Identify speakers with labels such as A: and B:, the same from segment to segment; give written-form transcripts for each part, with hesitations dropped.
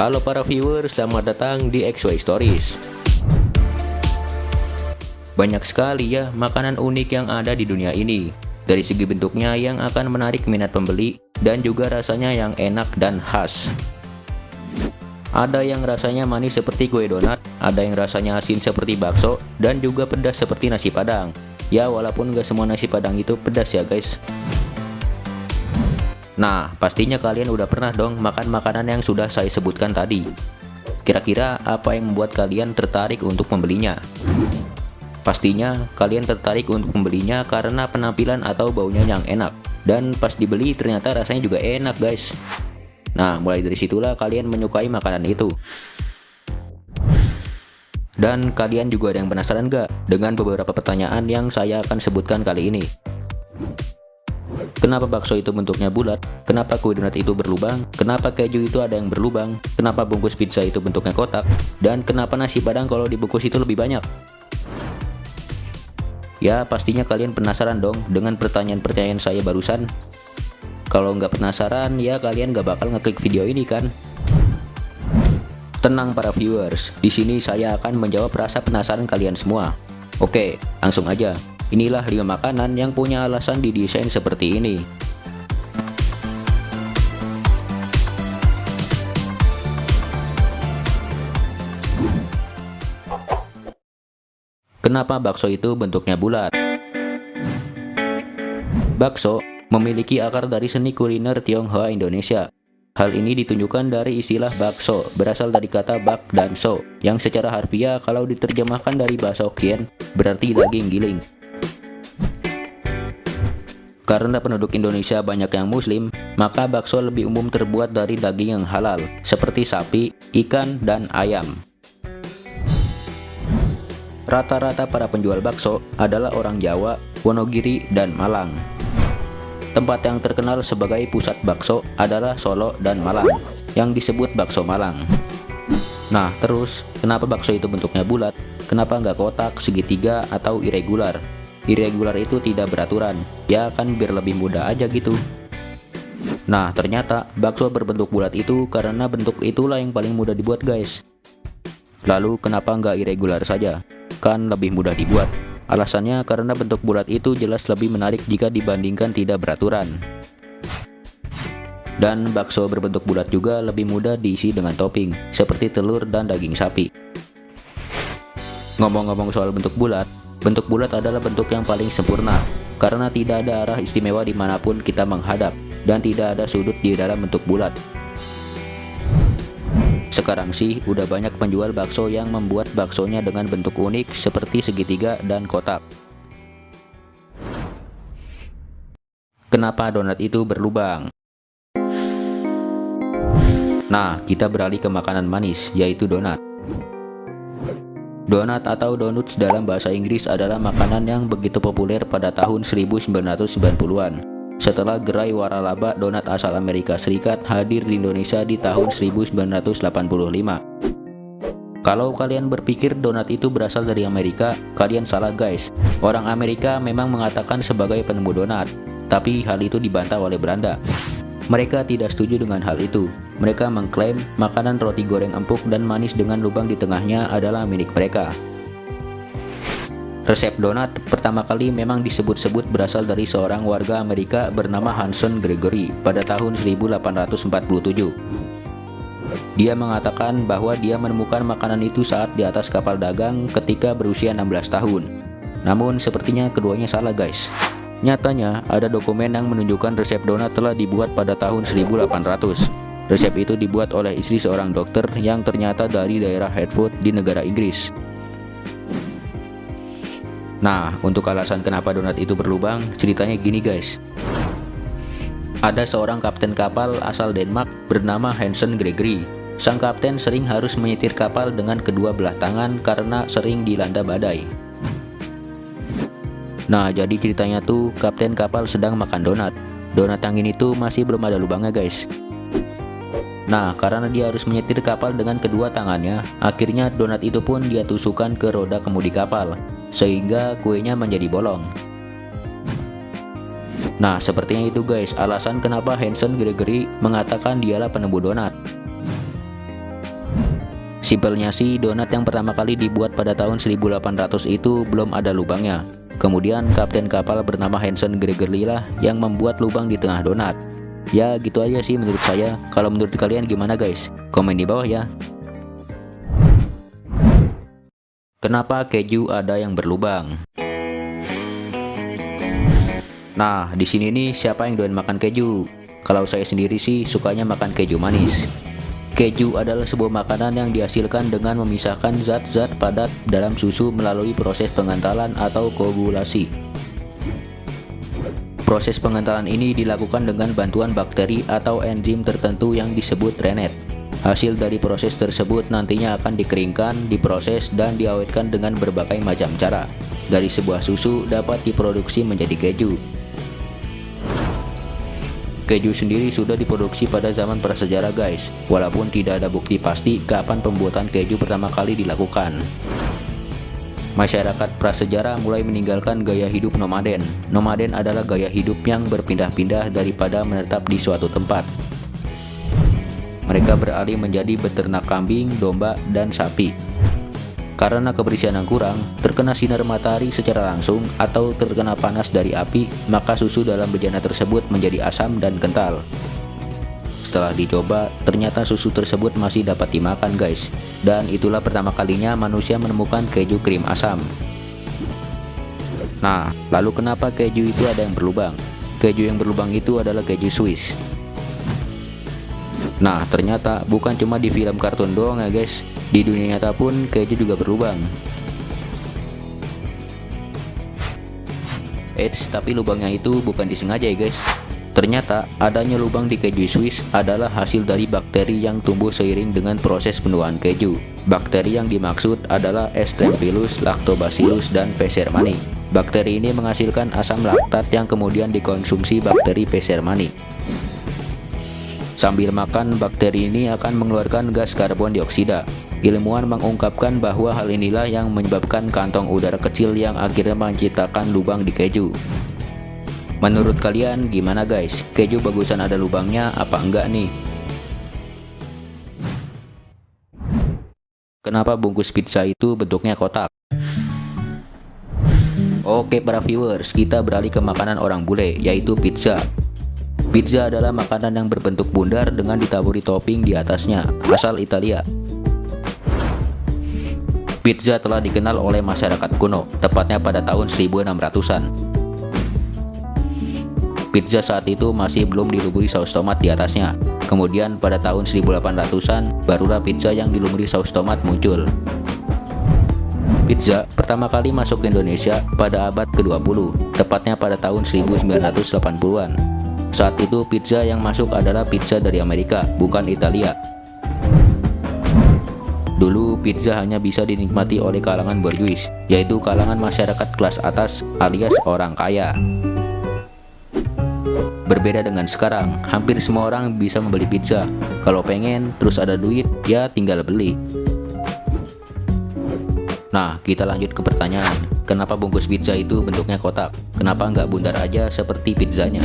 A: Halo para viewers, selamat datang di XY Stories. Banyak sekali ya makanan unik yang ada di dunia ini. Dari segi bentuknya yang akan menarik minat pembeli dan juga rasanya yang enak dan khas. Ada yang rasanya manis seperti kue donat, ada yang rasanya asin seperti bakso, dan juga pedas seperti nasi padang. Ya walaupun gak semua nasi padang itu pedas ya guys. Nah, pastinya kalian udah pernah dong makan makanan yang sudah saya sebutkan tadi. Kira-kira apa yang membuat kalian tertarik untuk membelinya? Pastinya kalian tertarik untuk membelinya karena penampilan atau baunya yang enak. Dan pas dibeli ternyata rasanya juga enak guys. Nah, mulai dari situlah kalian menyukai makanan itu. Dan kalian juga ada yang penasaran gak dengan beberapa pertanyaan yang saya akan sebutkan kali ini? Kenapa bakso itu bentuknya bulat? Kenapa kue donat itu berlubang? Kenapa keju itu ada yang berlubang? Kenapa bungkus pizza itu bentuknya kotak? Dan kenapa nasi padang kalau dibungkus itu lebih banyak? Ya, pastinya kalian penasaran dong dengan pertanyaan-pertanyaan saya barusan. Kalau nggak penasaran, ya kalian nggak bakal ngeklik video ini kan? Tenang para viewers, di sini saya akan menjawab rasa penasaran kalian semua. Oke, langsung aja. Inilah 5 makanan yang punya alasan didesain seperti ini. Kenapa bakso itu bentuknya bulat? Bakso memiliki akar dari seni kuliner Tionghoa Indonesia. Hal ini ditunjukkan dari istilah bakso, berasal dari kata bak dan so, yang secara harfiah kalau diterjemahkan dari bahasa Hokkien berarti daging giling. Karena penduduk Indonesia banyak yang muslim, maka bakso lebih umum terbuat dari daging yang halal, seperti sapi, ikan, dan ayam. Rata-rata para penjual bakso adalah orang Jawa, Wonogiri, dan Malang. Tempat yang terkenal sebagai pusat bakso adalah Solo dan Malang, yang disebut bakso Malang. Nah, terus, kenapa bakso itu bentuknya bulat? Kenapa nggak kotak, segitiga, atau irregular? Irregular itu tidak beraturan, ya kan biar lebih mudah aja gitu. Nah, ternyata bakso berbentuk bulat itu karena bentuk itulah yang paling mudah dibuat guys. Lalu, kenapa nggak irregular saja? Kan lebih mudah dibuat. Alasannya karena bentuk bulat itu jelas lebih menarik jika dibandingkan tidak beraturan. Dan bakso berbentuk bulat juga lebih mudah diisi dengan topping, seperti telur dan daging sapi. Ngomong-ngomong soal bentuk bulat adalah bentuk yang paling sempurna, karena tidak ada arah istimewa dimanapun kita menghadap, dan tidak ada sudut di dalam bentuk bulat. Sekarang sih udah banyak penjual bakso yang membuat baksonya dengan bentuk unik seperti segitiga dan kotak. Kenapa donat itu berlubang? Nah, kita beralih ke makanan manis, yaitu donat. Donat atau donuts dalam bahasa Inggris adalah makanan yang begitu populer pada tahun 1990-an. Setelah gerai waralaba donat asal Amerika Serikat hadir di Indonesia di tahun 1985. Kalau kalian berpikir donat itu berasal dari Amerika, kalian salah guys. Orang Amerika memang mengatakan sebagai penemu donat, tapi hal itu dibantah oleh Belanda. Mereka tidak setuju dengan hal itu. Mereka mengklaim makanan roti goreng empuk dan manis dengan lubang di tengahnya adalah milik mereka. Resep donat pertama kali memang disebut-sebut berasal dari seorang warga Amerika bernama Hanson Gregory pada tahun 1847. Dia mengatakan bahwa dia menemukan makanan itu saat di atas kapal dagang ketika berusia 16 tahun. Namun sepertinya keduanya salah guys. Nyatanya ada dokumen yang menunjukkan resep donat telah dibuat pada tahun 1800. Resep itu dibuat oleh istri seorang dokter yang ternyata dari daerah Hertford di negara Inggris. Nah, untuk alasan kenapa donat itu berlubang, ceritanya gini guys. Ada seorang kapten kapal asal Denmark bernama Hanson Gregory. Sang kapten sering harus menyetir kapal dengan kedua belah tangan karena sering dilanda badai. Nah, jadi ceritanya tuh kapten kapal sedang makan donat. Donat yang ini tuh masih belum ada lubangnya guys. Nah, karena dia harus menyetir kapal dengan kedua tangannya, akhirnya donat itu pun dia tusukkan ke roda kemudi kapal, sehingga kuenya menjadi bolong. Nah, sepertinya itu guys, alasan kenapa Hanson Gregory mengatakan dialah penemu donat. Simpelnya sih, donat yang pertama kali dibuat pada tahun 1800 itu belum ada lubangnya. Kemudian kapten kapal bernama Hanson Gregory lah yang membuat lubang di tengah donat. Ya gitu aja sih menurut saya. Kalau menurut kalian gimana guys? Komen di bawah ya. Kenapa keju ada yang berlubang? Nah, di sini nih siapa yang doyan makan keju? Kalau saya sendiri sih sukanya makan keju manis. Keju adalah sebuah makanan yang dihasilkan dengan memisahkan zat-zat padat dalam susu melalui proses pengentalan atau koagulasi. Proses pengentalan ini dilakukan dengan bantuan bakteri atau enzim tertentu yang disebut rennet. Hasil dari proses tersebut nantinya akan dikeringkan, diproses, dan diawetkan dengan berbagai macam cara. Dari sebuah susu dapat diproduksi menjadi keju. Keju sendiri sudah diproduksi pada zaman prasejarah guys, walaupun tidak ada bukti pasti kapan pembuatan keju pertama kali dilakukan. Masyarakat prasejarah mulai meninggalkan gaya hidup nomaden. Nomaden adalah gaya hidup yang berpindah-pindah daripada menetap di suatu tempat. Mereka beralih menjadi beternak kambing, domba, dan sapi. Karena kebersihan yang kurang, terkena sinar matahari secara langsung atau terkena panas dari api, maka susu dalam bejana tersebut menjadi asam dan kental. Setelah dicoba, ternyata susu tersebut masih dapat dimakan guys. Dan itulah pertama kalinya manusia menemukan keju krim asam. Nah, lalu kenapa keju itu ada yang berlubang? Keju yang berlubang itu adalah keju Swiss. Nah, ternyata bukan cuma di film kartun doang ya guys. Di dunia nyata pun keju juga berlubang. Eits, tapi lubangnya itu bukan disengaja ya guys. Ternyata adanya lubang di keju Swiss adalah hasil dari bakteri yang tumbuh seiring dengan proses penuaan keju. Bakteri yang dimaksud adalah Estreptylus, Lactobacillus, dan Pesermani. Bakteri ini menghasilkan asam laktat yang kemudian dikonsumsi bakteri Pesermani. Sambil makan, bakteri ini akan mengeluarkan gas karbon dioksida. Ilmuwan mengungkapkan bahwa hal inilah yang menyebabkan kantong udara kecil yang akhirnya menciptakan lubang di keju. Menurut kalian gimana guys? Keju bagusan ada lubangnya apa enggak nih? Kenapa bungkus pizza itu bentuknya kotak? Oke para viewers, kita beralih ke makanan orang bule, yaitu pizza. Pizza adalah makanan yang berbentuk bundar dengan ditaburi topping di atasnya, asal Italia. Pizza telah dikenal oleh masyarakat kuno, tepatnya pada tahun 1600-an. Pizza saat itu masih belum dilumuri saus tomat di atasnya. Kemudian pada tahun 1800-an, barulah pizza yang dilumuri saus tomat muncul. Pizza pertama kali masuk ke Indonesia pada abad ke-20, tepatnya pada tahun 1980-an. Saat itu pizza yang masuk adalah pizza dari Amerika, bukan Italia. Dulu pizza hanya bisa dinikmati oleh kalangan borjuis, yaitu kalangan masyarakat kelas atas alias orang kaya. Berbeda dengan sekarang, hampir semua orang bisa membeli pizza. Kalau pengen, terus ada duit, ya tinggal beli. Nah, kita lanjut ke pertanyaan. Kenapa bungkus pizza itu bentuknya kotak? Kenapa nggak bundar aja seperti pizzanya?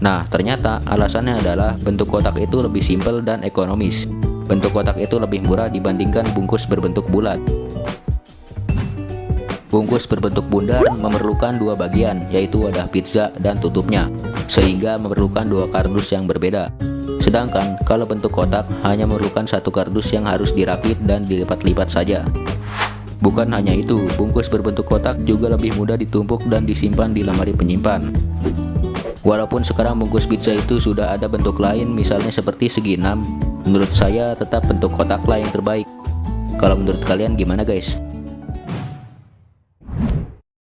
A: Nah, ternyata alasannya adalah bentuk kotak itu lebih simpel dan ekonomis. Bentuk kotak itu lebih murah dibandingkan bungkus berbentuk bulat. Bungkus berbentuk bundar memerlukan dua bagian, yaitu wadah pizza dan tutupnya, sehingga memerlukan dua kardus yang berbeda. Sedangkan kalau bentuk kotak hanya memerlukan satu kardus yang harus dirakit dan dilipat-lipat saja. Bukan hanya itu, bungkus berbentuk kotak juga lebih mudah ditumpuk dan disimpan di lemari penyimpan. Walaupun sekarang bungkus pizza itu sudah ada bentuk lain, misalnya seperti segi enam, menurut saya tetap bentuk kotaklah yang terbaik. Kalau menurut kalian gimana guys?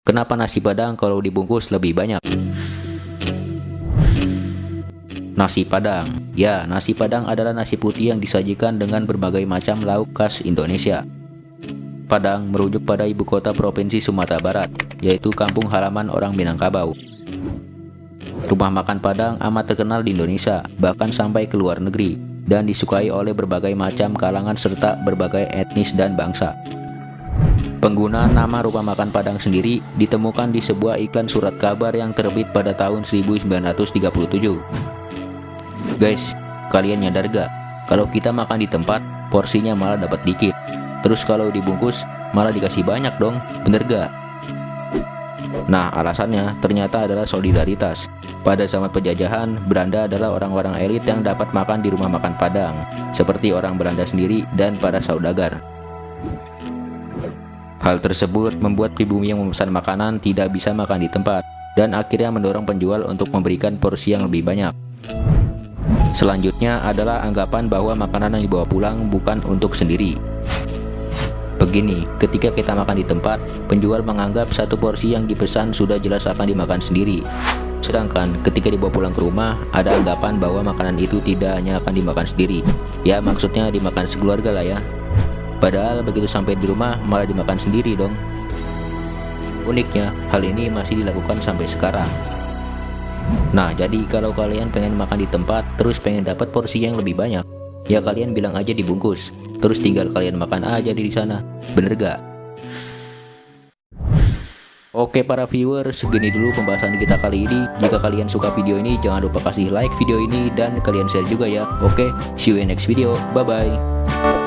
A: Kenapa nasi padang kalau dibungkus lebih banyak? Nasi padang. Ya, nasi padang adalah nasi putih yang disajikan dengan berbagai macam lauk khas Indonesia. Padang merujuk pada ibu kota provinsi Sumatera Barat, yaitu kampung halaman orang Minangkabau. Rumah makan Padang amat terkenal di Indonesia, bahkan sampai ke luar negeri, dan disukai oleh berbagai macam kalangan serta berbagai etnis dan bangsa. Penggunaan nama rumah makan Padang sendiri ditemukan di sebuah iklan surat kabar yang terbit pada tahun 1937. Guys, kalian nyadar gak? Kalau kita makan di tempat, porsinya malah dapat dikit. terus kalau dibungkus malah dikasih banyak dong, bener gak? Nah, alasannya ternyata adalah solidaritas. Pada zaman penjajahan, Belanda adalah orang-orang elit yang dapat makan di rumah makan Padang, seperti orang Belanda sendiri dan para saudagar. Hal tersebut membuat pribumi yang memesan makanan tidak bisa makan di tempat, dan akhirnya mendorong penjual untuk memberikan porsi yang lebih banyak. Selanjutnya adalah anggapan bahwa makanan yang dibawa pulang bukan untuk sendiri. Begini, ketika kita makan di tempat, penjual menganggap satu porsi yang dipesan sudah jelas akan dimakan sendiri. Sedangkan ketika dibawa pulang ke rumah, ada anggapan bahwa makanan itu tidak hanya akan dimakan sendiri. Ya, maksudnya dimakan sekeluarga lah ya. Padahal begitu sampai di rumah malah dimakan sendiri dong. Uniknya, hal ini masih dilakukan sampai sekarang. Nah, jadi kalau kalian pengen makan di tempat terus pengen dapat porsi yang lebih banyak, ya kalian bilang aja dibungkus, terus tinggal kalian makan aja di sana. Bener gak? Oke para viewers, segini dulu pembahasan kita kali ini. Jika kalian suka video ini, jangan lupa kasih like video ini dan kalian share juga ya. Oke, see you in next video. Bye bye.